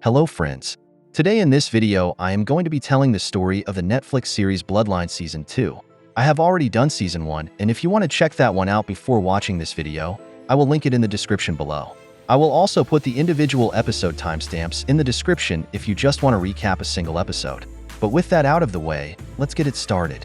Hello friends. Today in this video, I am going to be telling the story of the Netflix series Bloodline Season 2. I have already done Season 1, and if you want to check that one out before watching this video, I will link it in the description below. I will also put the individual episode timestamps in the description if you just want to recap a single episode. But with that out of the way, let's get it started.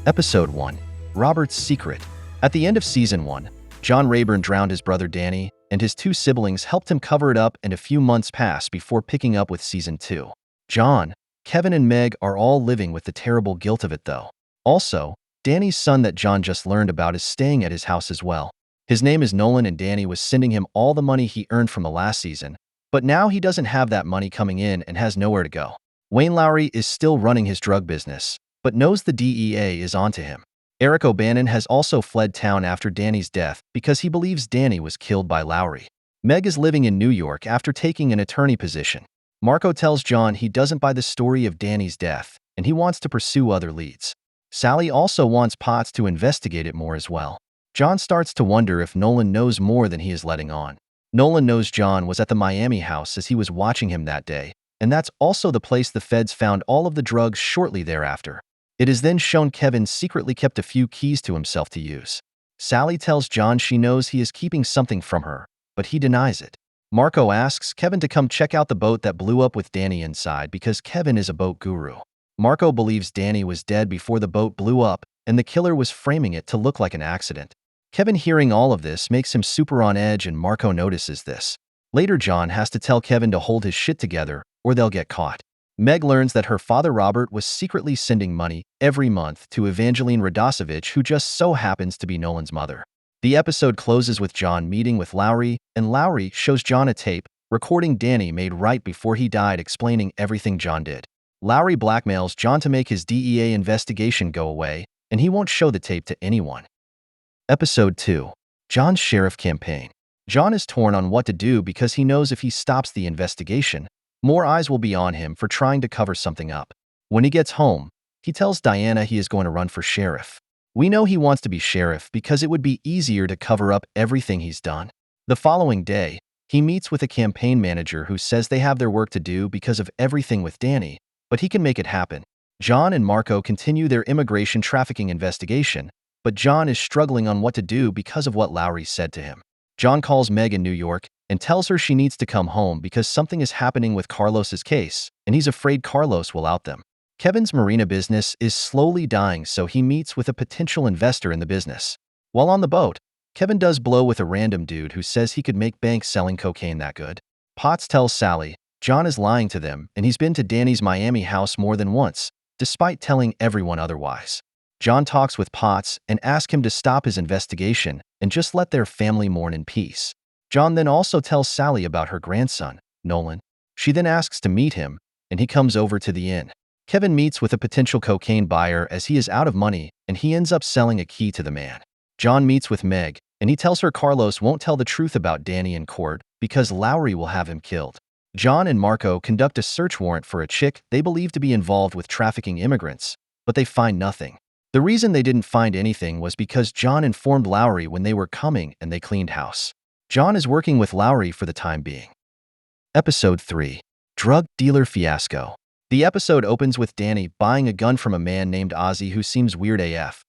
Episode 1. Robert's Secret. At the end of Season 1, John Rayburn drowned his brother Danny, and his two siblings helped him cover it up, and a few months pass before picking up with Season 2. John, Kevin, and Meg are all living with the terrible guilt of it though. Also, Danny's son that John just learned about is staying at his house as well. His name is Nolan, and Danny was sending him all the money he earned from the last season, but now he doesn't have that money coming in and has nowhere to go. Wayne Lowry is still running his drug business, but knows the DEA is onto him. Eric O'Bannon has also fled town after Danny's death because he believes Danny was killed by Lowry. Meg is living in New York after taking an attorney position. Marco tells John he doesn't buy the story of Danny's death, and he wants to pursue other leads. Sally also wants Potts to investigate it more as well. John starts to wonder if Nolan knows more than he is letting on. Nolan knows John was at the Miami house as he was watching him that day, and that's also the place the feds found all of the drugs shortly thereafter. It is then shown Kevin secretly kept a few keys to himself to use. Sally tells John she knows he is keeping something from her, but he denies it. Marco asks Kevin to come check out the boat that blew up with Danny inside because Kevin is a boat guru. Marco believes Danny was dead before the boat blew up, and the killer was framing it to look like an accident. Kevin hearing all of this makes him super on edge, and Marco notices this. Later, John has to tell Kevin to hold his shit together or they'll get caught. Meg learns that her father Robert was secretly sending money every month to Evangeline Radosevich, who just so happens to be Nolan's mother. The episode closes with John meeting with Lowry, and Lowry shows John a tape recording Danny made right before he died, explaining everything John did. Lowry blackmails John to make his DEA investigation go away, and he won't show the tape to anyone. Episode 2. John's Sheriff Campaign. John is torn on what to do because he knows if he stops the investigation, more eyes will be on him for trying to cover something up. When he gets home, he tells Diana he is going to run for sheriff. We know he wants to be sheriff because it would be easier to cover up everything he's done. The following day, he meets with a campaign manager who says they have their work to do because of everything with Danny, but he can make it happen. John and Marco continue their immigration trafficking investigation, but John is struggling on what to do because of what Lowry said to him. John calls Meg in New York and tells her she needs to come home because something is happening with Carlos's case, and he's afraid Carlos will out them. Kevin's marina business is slowly dying, so he meets with a potential investor in the business. While on the boat, Kevin does blow with a random dude who says he could make bank selling cocaine that good. Potts tells Sally John is lying to them and he's been to Danny's Miami house more than once, despite telling everyone otherwise. John talks with Potts and asks him to stop his investigation and just let their family mourn in peace. John then also tells Sally about her grandson, Nolan. She then asks to meet him, and he comes over to the inn. Kevin meets with a potential cocaine buyer as he is out of money, and he ends up selling a key to the man. John meets with Meg, and he tells her Carlos won't tell the truth about Danny in court because Lowry will have him killed. John and Marco conduct a search warrant for a chick they believe to be involved with trafficking immigrants, but they find nothing. The reason they didn't find anything was because John informed Lowry when they were coming and they cleaned house. John is working with Lowry for the time being. Episode 3. Drug Dealer Fiasco. The episode opens with Danny buying a gun from a man named Ozzy who seems weird AF.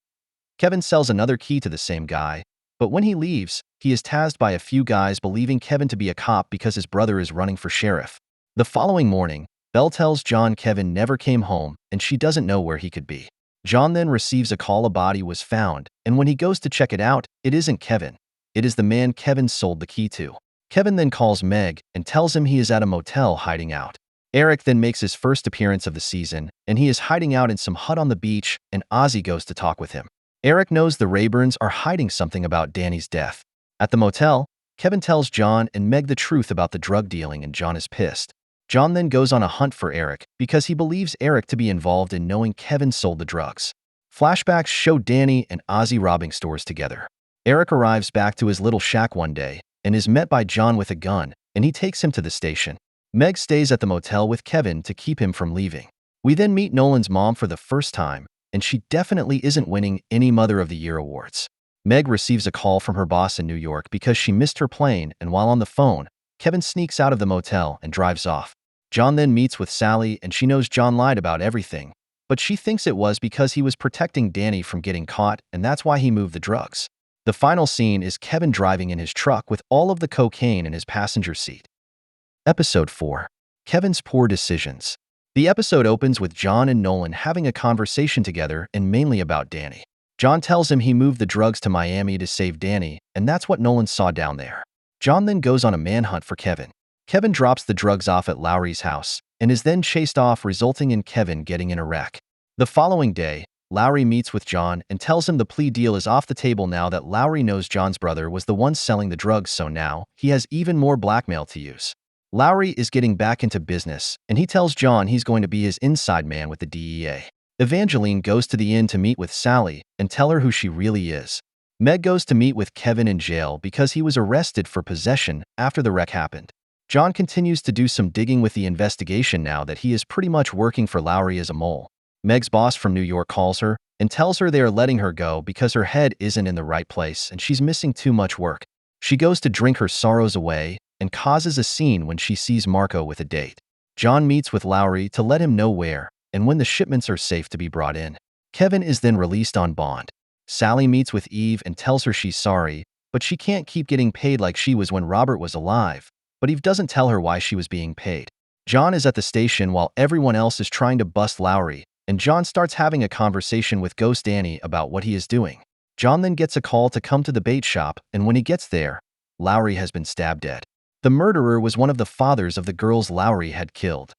Kevin sells another key to the same guy, but when he leaves, he is tasked by a few guys believing Kevin to be a cop because his brother is running for sheriff. The following morning, Belle tells John Kevin never came home and she doesn't know where he could be. John then receives a call a body was found, and when he goes to check it out, it isn't Kevin. It is the man Kevin sold the key to. Kevin then calls Meg and tells him he is at a motel hiding out. Eric then makes his first appearance of the season, and he is hiding out in some hut on the beach, and Ozzy goes to talk with him. Eric knows the Rayburns are hiding something about Danny's death. At the motel, Kevin tells John and Meg the truth about the drug dealing, and John is pissed. John then goes on a hunt for Eric because he believes Eric to be involved in knowing Kevin sold the drugs. Flashbacks show Danny and Ozzy robbing stores together. Eric arrives back to his little shack one day and is met by John with a gun, and he takes him to the station. Meg stays at the motel with Kevin to keep him from leaving. We then meet Nolan's mom for the first time, and she definitely isn't winning any Mother of the Year awards. Meg receives a call from her boss in New York because she missed her plane, and while on the phone, Kevin sneaks out of the motel and drives off. John then meets with Sally and she knows John lied about everything, but she thinks it was because he was protecting Danny from getting caught and that's why he moved the drugs. The final scene is Kevin driving in his truck with all of the cocaine in his passenger seat. Episode 4. Kevin's Poor Decisions. The episode opens with John and Nolan having a conversation together and mainly about Danny. John tells him he moved the drugs to Miami to save Danny, and that's what Nolan saw down there. John then goes on a manhunt for Kevin. Kevin drops the drugs off at Lowry's house and is then chased off, resulting in Kevin getting in a wreck. The following day, Lowry meets with John and tells him the plea deal is off the table now that Lowry knows John's brother was the one selling the drugs, so now he has even more blackmail to use. Lowry is getting back into business, and he tells John he's going to be his inside man with the DEA. Evangeline goes to the inn to meet with Sally and tell her who she really is. Meg goes to meet with Kevin in jail because he was arrested for possession after the wreck happened. John continues to do some digging with the investigation now that he is pretty much working for Lowry as a mole. Meg's boss from New York calls her and tells her they are letting her go because her head isn't in the right place and she's missing too much work. She goes to drink her sorrows away and causes a scene when she sees Marco with a date. John meets with Lowry to let him know where and when the shipments are safe to be brought in. Kevin is then released on bond. Sally meets with Eve and tells her she's sorry, but she can't keep getting paid like she was when Robert was alive, but Eve doesn't tell her why she was being paid. John is at the station while everyone else is trying to bust Lowry, and John starts having a conversation with Ghost Danny about what he is doing. John then gets a call to come to the bait shop, and when he gets there, Lowry has been stabbed dead. The murderer was one of the fathers of the girls Lowry had killed.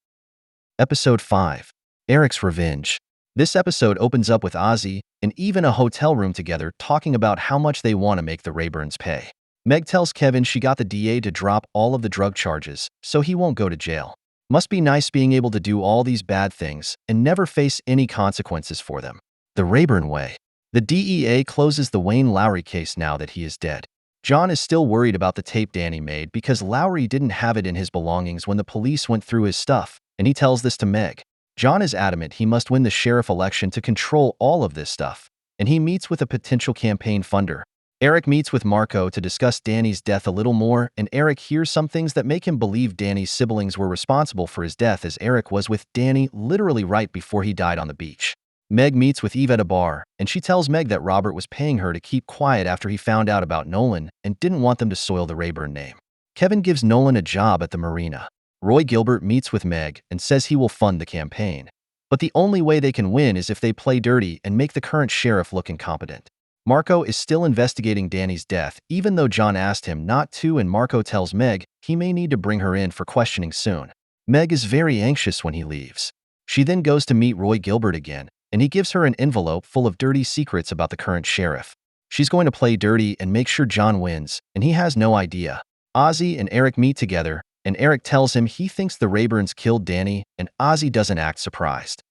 Episode 5. Eric's Revenge. This episode opens up with Ozzy and Eve in a hotel room together talking about how much they want to make the Rayburns pay. Meg tells Kevin she got the DA to drop all of the drug charges, so he won't go to jail. Must be nice being able to do all these bad things and never face any consequences for them. The Rayburn way. The DEA closes the Wayne Lowry case now that he is dead. John is still worried about the tape Danny made because Lowry didn't have it in his belongings when the police went through his stuff, and he tells this to Meg. John is adamant he must win the sheriff election to control all of this stuff, and he meets with a potential campaign funder. Eric meets with Marco to discuss Danny's death a little more, and Eric hears some things that make him believe Danny's siblings were responsible for his death, as Eric was with Danny literally right before he died on the beach. Meg meets with Eve at a bar, and she tells Meg that Robert was paying her to keep quiet after he found out about Nolan and didn't want them to soil the Rayburn name. Kevin gives Nolan a job at the marina. Roy Gilbert meets with Meg and says he will fund the campaign. But the only way they can win is if they play dirty and make the current sheriff look incompetent. Marco is still investigating Danny's death, even though John asked him not to, and Marco tells Meg he may need to bring her in for questioning soon. Meg is very anxious when he leaves. She then goes to meet Roy Gilbert again, and he gives her an envelope full of dirty secrets about the current sheriff. She's going to play dirty and make sure John wins, and he has no idea. Ozzy and Eric meet together, and Eric tells him he thinks the Rayburns killed Danny, and Ozzy doesn't act surprised.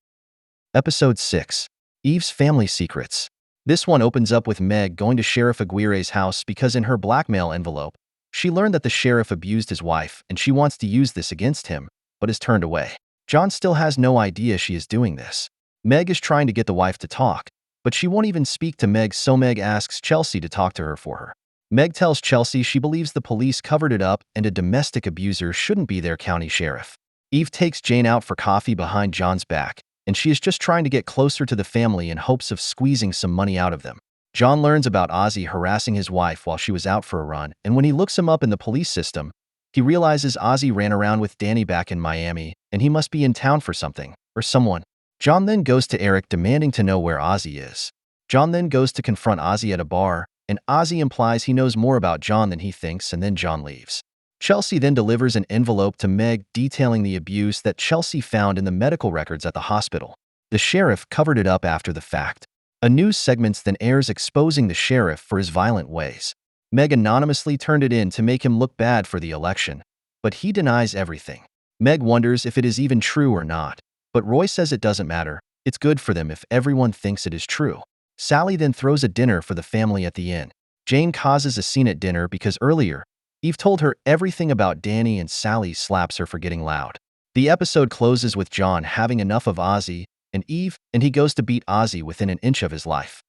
Episode 6. Eve's Family Secrets. This one opens up with Meg going to Sheriff Aguirre's house because in her blackmail envelope, she learned that the sheriff abused his wife and she wants to use this against him, but is turned away. John still has no idea she is doing this. Meg is trying to get the wife to talk, but she won't even speak to Meg, so Meg asks Chelsea to talk to her for her. Meg tells Chelsea she believes the police covered it up and a domestic abuser shouldn't be their county sheriff. Eve takes Jane out for coffee behind John's back, and she is just trying to get closer to the family in hopes of squeezing some money out of them. John learns about Ozzy harassing his wife while she was out for a run, and when he looks him up in the police system, he realizes Ozzy ran around with Danny back in Miami, and he must be in town for something, or someone. John then goes to Eric demanding to know where Ozzy is. John then goes to confront Ozzy at a bar, and Ozzy implies he knows more about John than he thinks, and then John leaves. Chelsea then delivers an envelope to Meg detailing the abuse that Chelsea found in the medical records at the hospital. The sheriff covered it up after the fact. A news segment then airs exposing the sheriff for his violent ways. Meg anonymously turned it in to make him look bad for the election, but he denies everything. Meg wonders if it is even true or not, but Roy says it doesn't matter. It's good for them if everyone thinks it is true. Sally then throws a dinner for the family at the inn. Jane causes a scene at dinner because earlier, Eve told her everything about Danny and Sally slaps her for getting loud. The episode closes with John having enough of Ozzy and Eve, and he goes to beat Ozzy within an inch of his life.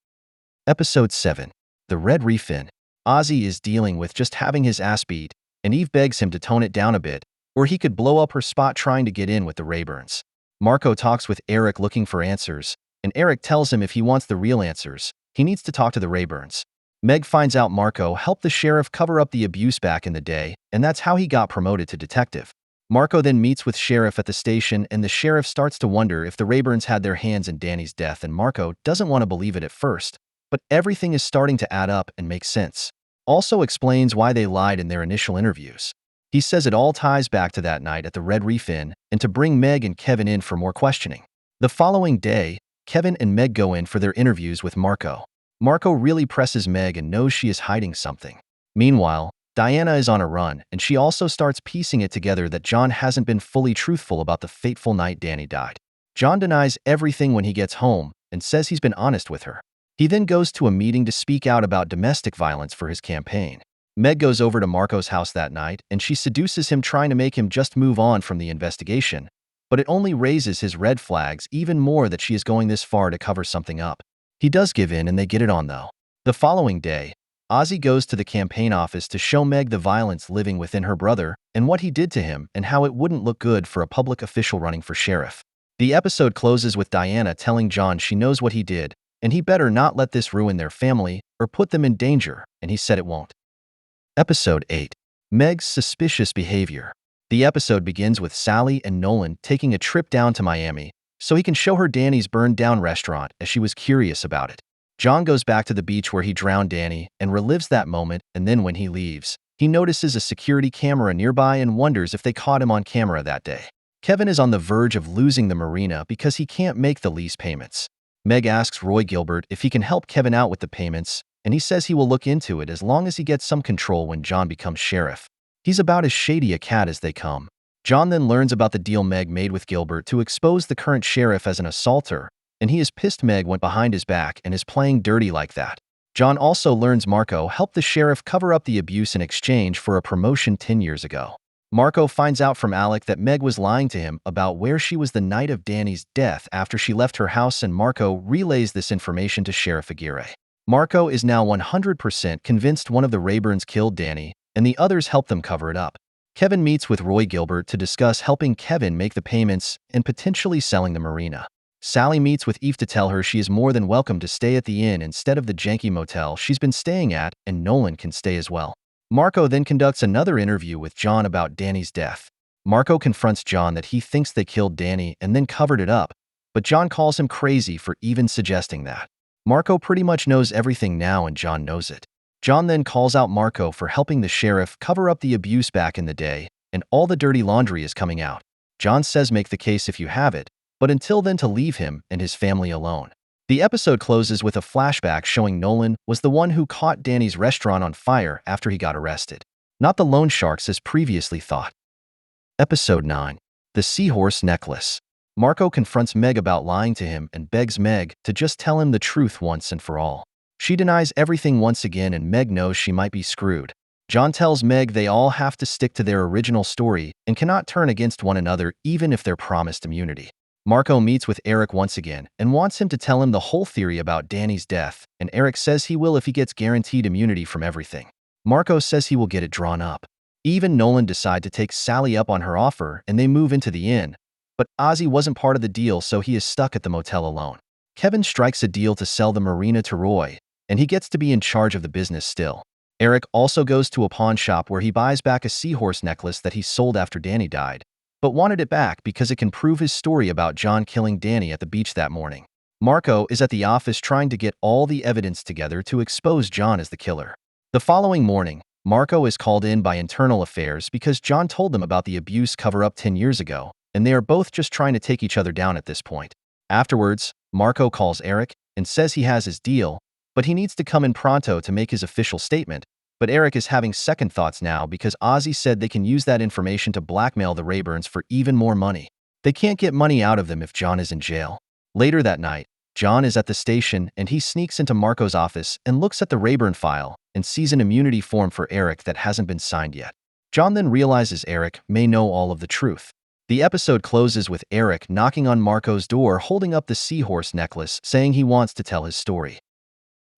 Episode 7. The Red Reef Inn. Ozzy is dealing with just having his ass beat, and Eve begs him to tone it down a bit, or he could blow up her spot trying to get in with the Rayburns. Marco talks with Eric looking for answers, and Eric tells him if he wants the real answers, he needs to talk to the Rayburns. Meg finds out Marco helped the sheriff cover up the abuse back in the day, and that's how he got promoted to detective. Marco then meets with Sheriff at the station, and the sheriff starts to wonder if the Rayburns had their hands in Danny's death, and Marco doesn't want to believe it at first. But everything is starting to add up and make sense. Also explains why they lied in their initial interviews. He says it all ties back to that night at the Red Reef Inn and to bring Meg and Kevin in for more questioning. The following day, Kevin and Meg go in for their interviews with Marco. Marco really presses Meg and knows she is hiding something. Meanwhile, Diana is on a run, and she also starts piecing it together that John hasn't been fully truthful about the fateful night Danny died. John denies everything when he gets home and says he's been honest with her. He then goes to a meeting to speak out about domestic violence for his campaign. Meg goes over to Marco's house that night, and she seduces him, trying to make him just move on from the investigation. But it only raises his red flags even more that she is going this far to cover something up. He does give in, and they get it on though. The following day, Ozzy goes to the campaign office to show Meg the violence living within her brother and what he did to him, and how it wouldn't look good for a public official running for sheriff. The episode closes with Diana telling John she knows what he did, and he better not let this ruin their family or put them in danger, and he said it won't. Episode 8. Meg's suspicious behavior. The episode begins with Sally and Nolan taking a trip down to Miami so he can show her Danny's burned-down restaurant, as she was curious about it. John goes back to the beach where he drowned Danny and relives that moment, and then when he leaves, he notices a security camera nearby and wonders if they caught him on camera that day. Kevin is on the verge of losing the marina because he can't make the lease payments. Meg asks Roy Gilbert if he can help Kevin out with the payments, and he says he will look into it as long as he gets some control when John becomes sheriff. He's about as shady a cat as they come. John then learns about the deal Meg made with Gilbert to expose the current sheriff as an assaulter, and he is pissed Meg went behind his back and is playing dirty like that. John also learns Marco helped the sheriff cover up the abuse in exchange for a promotion 10 years ago. Marco finds out from Alec that Meg was lying to him about where she was the night of Danny's death after she left her house, and Marco relays this information to Sheriff Aguirre. Marco is now 100% convinced one of the Rayburns killed Danny, and the others helped them cover it up. Kevin meets with Roy Gilbert to discuss helping Kevin make the payments and potentially selling the marina. Sally meets with Eve to tell her she is more than welcome to stay at the inn instead of the janky motel she's been staying at, and Nolan can stay as well. Marco then conducts another interview with John about Danny's death. Marco confronts John that he thinks they killed Danny and then covered it up, but John calls him crazy for even suggesting that. Marco pretty much knows everything now, and John knows it. John then calls out Marco for helping the sheriff cover up the abuse back in the day, and all the dirty laundry is coming out. John says make the case if you have it, but until then to leave him and his family alone. The episode closes with a flashback showing Nolan was the one who caught Danny's restaurant on fire after he got arrested, not the loan sharks as previously thought. Episode 9. The Seahorse Necklace. Marco confronts Meg about lying to him and begs Meg to just tell him the truth once and for all. She denies everything once again, and Meg knows she might be screwed. John tells Meg they all have to stick to their original story and cannot turn against one another even if they're promised immunity. Marco meets with Eric once again and wants him to tell him the whole theory about Danny's death, and Eric says he will if he gets guaranteed immunity from everything. Marco says he will get it drawn up. Eve and Nolan decide to take Sally up on her offer, and they move into the inn. But Ozzy wasn't part of the deal, so he is stuck at the motel alone. Kevin strikes a deal to sell the marina to Roy, and he gets to be in charge of the business still. Eric also goes to a pawn shop where he buys back a seahorse necklace that he sold after Danny died, but wanted it back because it can prove his story about John killing Danny at the beach that morning. Marco is at the office trying to get all the evidence together to expose John as the killer. The following morning, Marco is called in by Internal Affairs because John told them about the abuse cover-up 10 years ago, and they are both just trying to take each other down at this point. Afterwards, Marco calls Eric and says he has his deal, but he needs to come in pronto to make his official statement. But Eric is having second thoughts now because Ozzy said they can use that information to blackmail the Rayburns for even more money. They can't get money out of them if John is in jail. Later that night, John is at the station and he sneaks into Marco's office and looks at the Rayburn file and sees an immunity form for Eric that hasn't been signed yet. John then realizes Eric may know all of the truth. The episode closes with Eric knocking on Marco's door holding up the seahorse necklace, saying he wants to tell his story.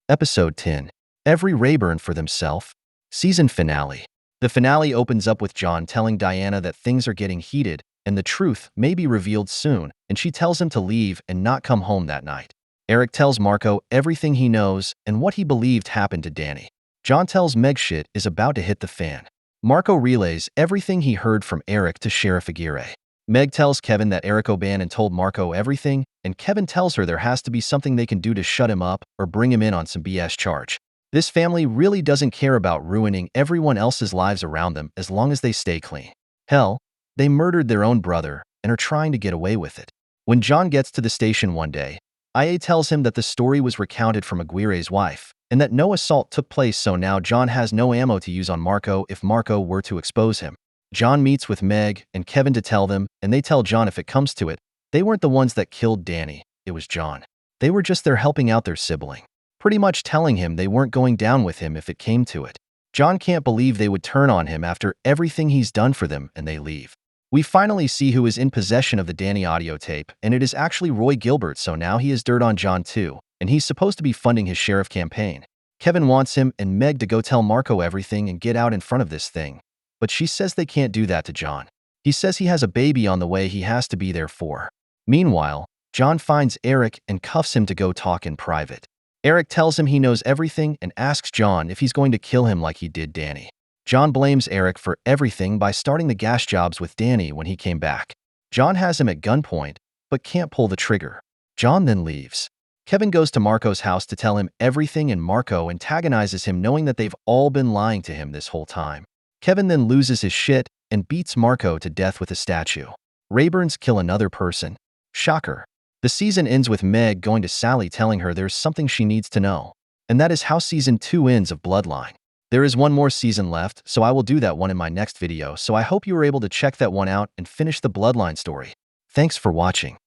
Episode 10. Every Rayburn for themselves. Season finale. The finale opens up with John telling Diana that things are getting heated and the truth may be revealed soon, and she tells him to leave and not come home that night. Eric tells Marco everything he knows and what he believed happened to Danny. John tells Meg shit is about to hit the fan. Marco relays everything he heard from Eric to Sheriff Aguirre. Meg tells Kevin that Eric O'Bannon told Marco everything, and Kevin tells her there has to be something they can do to shut him up or bring him in on some BS charge. This family really doesn't care about ruining everyone else's lives around them as long as they stay clean. Hell, they murdered their own brother and are trying to get away with it. When John gets to the station one day, IA tells him that the story was recounted from Aguirre's wife and that no assault took place, so now John has no ammo to use on Marco if Marco were to expose him. John meets with Meg and Kevin to tell them, and they tell John if it comes to it, they weren't the ones that killed Danny, it was John. They were just there helping out their sibling, pretty much telling him they weren't going down with him if it came to it. John can't believe they would turn on him after everything he's done for them, and they leave. We finally see who is in possession of the Danny audio tape, and it is actually Roy Gilbert, so now he has dirt on John too, and he's supposed to be funding his sheriff campaign. Kevin wants him and Meg to go tell Marco everything and get out in front of this thing, but she says they can't do that to John. He says he has a baby on the way he has to be there for. Meanwhile, John finds Eric and cuffs him to go talk in private. Eric tells him he knows everything and asks John if he's going to kill him like he did Danny. John blames Eric for everything by starting the gas jobs with Danny when he came back. John has him at gunpoint, but can't pull the trigger. John then leaves. Kevin goes to Marco's house to tell him everything, and Marco antagonizes him knowing that they've all been lying to him this whole time. Kevin then loses his shit and beats Marco to death with a statue. Rayburn's kill another person. Shocker. The season ends with Meg going to Sally telling her there's something she needs to know. And that is how season 2 ends of Bloodline. There is one more season left, so I will do that one in my next video, so I hope you were able to check that one out and finish the Bloodline story. Thanks for watching.